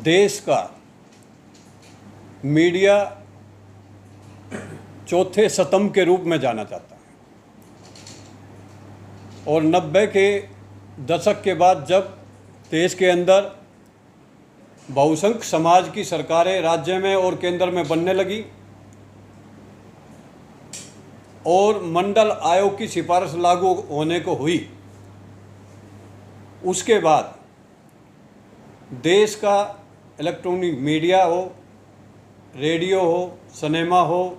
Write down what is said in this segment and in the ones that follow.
देश का मीडिया चौथे स्तंभ के रूप में जाना जाता है और 90 के दशक के बाद जब देश के अंदर बहुसंख्यक समाज की सरकारें राज्य में और केंद्र में बनने लगी और मंडल आयोग की सिफारिश लागू होने को हुई, उसके बाद देश का इलेक्ट्रॉनिक मीडिया हो, रेडियो हो, सिनेमा हो,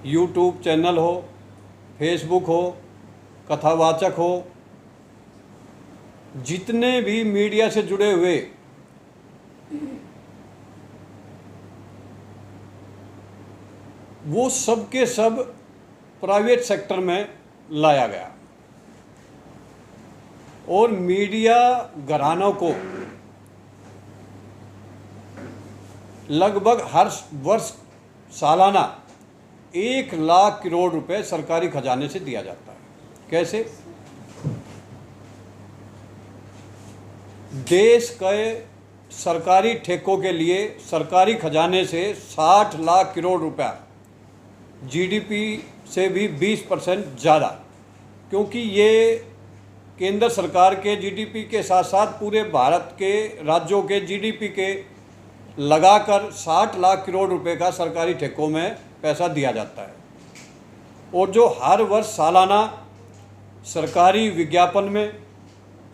यूट्यूब चैनल हो, फेसबुक हो, कथावाचक हो, जितने भी मीडिया से जुड़े हुए वो सब के सब प्राइवेट सेक्टर में लाया गया और मीडिया घरानों को लगभग हर वर्ष सालाना 1 लाख करोड़ रुपए सरकारी खजाने से दिया जाता है। कैसे? देश के सरकारी ठेकों के लिए सरकारी खजाने से 60 लाख करोड़ रुपया, जीडीपी से भी 20% ज़्यादा, क्योंकि ये केंद्र सरकार के जीडीपी के साथ साथ पूरे भारत के राज्यों के जीडीपी के लगाकर 60 लाख करोड़ रुपए का सरकारी ठेकों में पैसा दिया जाता है और जो हर वर्ष सालाना सरकारी विज्ञापन में,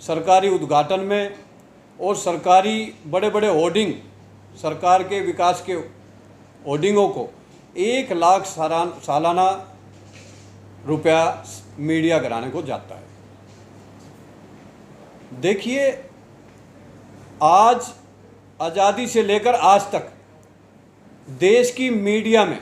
सरकारी उद्घाटन में और सरकारी बड़े बड़े होर्डिंग, सरकार के विकास के होर्डिंगों को 1 लाख सालाना रुपया मीडिया घराने को जाता है। देखिए, आज आज़ादी से लेकर आज तक देश की मीडिया में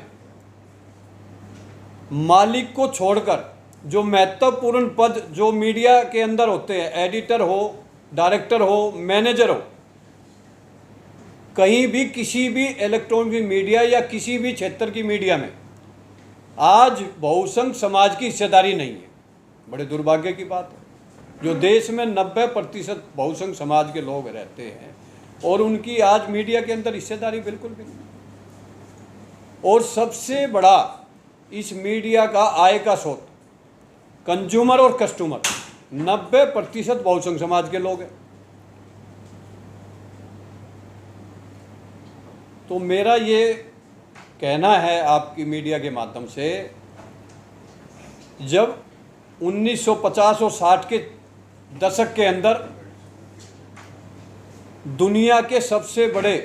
मालिक को छोड़कर जो महत्वपूर्ण पद जो मीडिया के अंदर होते हैं, एडिटर हो, डायरेक्टर हो, मैनेजर हो, कहीं भी किसी भी इलेक्ट्रॉनिक मीडिया या किसी भी क्षेत्र की मीडिया में आज बहुसंख्यक समाज की हिस्सेदारी नहीं है। बड़े दुर्भाग्य की बात है। जो देश में 90% बहुसंख्यक समाज के लोग रहते हैं और उनकी आज मीडिया के अंदर हिस्सेदारी बिल्कुल भी नहीं। और सबसे बड़ा इस मीडिया का आय का स्रोत कंज्यूमर और कस्टमर 90% बहुसंख्यक समाज के लोग हैं। तो मेरा ये कहना है आपकी मीडिया के माध्यम से, जब 1950 और 60 के दशक के अंदर दुनिया के सबसे बड़े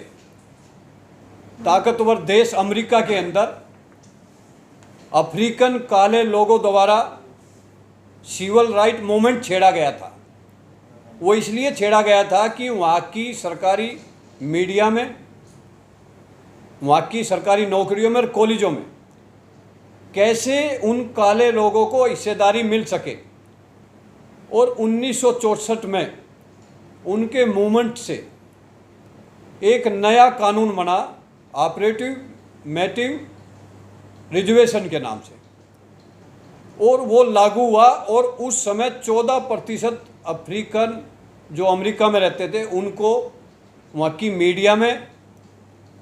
ताकतवर देश अमेरिका के अंदर अफ्रीकन काले लोगों द्वारा सिविल राइट मूवमेंट छेड़ा गया था। वो इसलिए छेड़ा गया था कि वहाँ की सरकारी मीडिया में, वहाँ की सरकारी नौकरियों में और कॉलेजों में कैसे उन काले लोगों को हिस्सेदारी मिल सके। और 1964 में उनके मूवमेंट से एक नया कानून बना, अफर्मेटिव रिजर्वेशन के नाम से, और वो लागू हुआ। और उस समय 14% अफ्रीकन जो अमेरिका में रहते थे उनको वहाँ की मीडिया में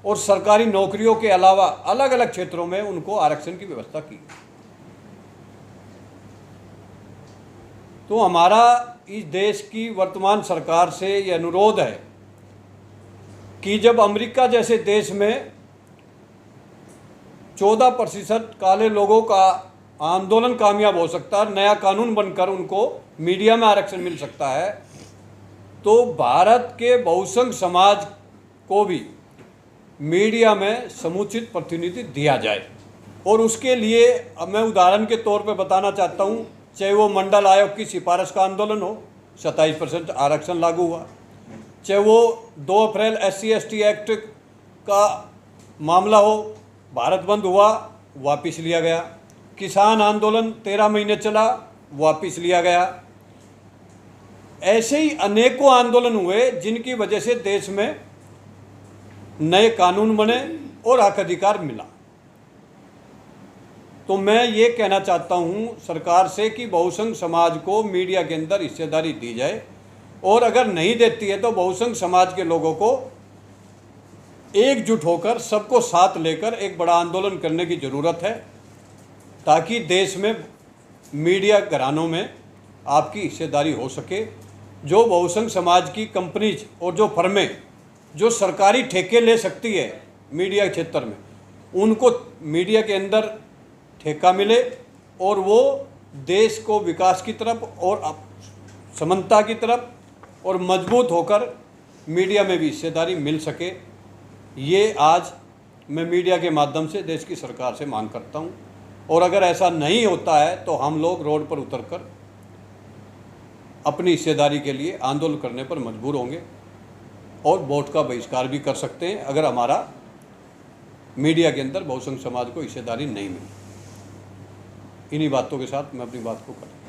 और सरकारी नौकरियों के अलावा अलग अलग क्षेत्रों में उनको आरक्षण की व्यवस्था की। तो हमारा इस देश की वर्तमान सरकार से यह अनुरोध है कि जब अमेरिका जैसे देश में 14% काले लोगों का आंदोलन कामयाब हो सकता है, नया कानून बनकर उनको मीडिया में आरक्षण मिल सकता है, तो भारत के बहुसंख्यक समाज को भी मीडिया में समुचित प्रतिनिधि दिया जाए। और उसके लिए अब मैं उदाहरण के तौर पर बताना चाहता हूँ, चाहे वो मंडल आयोग की सिफारिश का आंदोलन हो, 27% आरक्षण लागू हुआ, चाहे वो 2 अप्रैल SC/ST एक्ट का मामला हो, भारत बंद हुआ, वापस लिया गया, किसान आंदोलन 13 महीने चला, वापस लिया गया। ऐसे ही अनेकों आंदोलन हुए जिनकी वजह से देश में नए कानून बने और हक अधिकार मिला। तो मैं ये कहना चाहता हूँ सरकार से कि बहुसंख्यक समाज को मीडिया के अंदर हिस्सेदारी दी जाए और अगर नहीं देती है तो बहुसंघ समाज के लोगों को एकजुट होकर, सबको साथ लेकर एक बड़ा आंदोलन करने की ज़रूरत है, ताकि देश में मीडिया घरानों में आपकी हिस्सेदारी हो सके। जो बहुसंघ समाज की कंपनीज और जो फर्में जो सरकारी ठेके ले सकती है मीडिया क्षेत्र में, उनको मीडिया के अंदर ठेका मिले और वो देश को विकास की तरफ और समानता की तरफ और मजबूत होकर मीडिया में भी हिस्सेदारी मिल सके। ये आज मैं मीडिया के माध्यम से देश की सरकार से मांग करता हूँ। और अगर ऐसा नहीं होता है तो हम लोग रोड पर उतरकर अपनी हिस्सेदारी के लिए आंदोलन करने पर मजबूर होंगे और वोट का बहिष्कार भी कर सकते हैं, अगर हमारा मीडिया के अंदर बहुसंघ समाज को हिस्सेदारी नहीं मिली। इन्हीं बातों के साथ मैं अपनी बात को करता हूँ।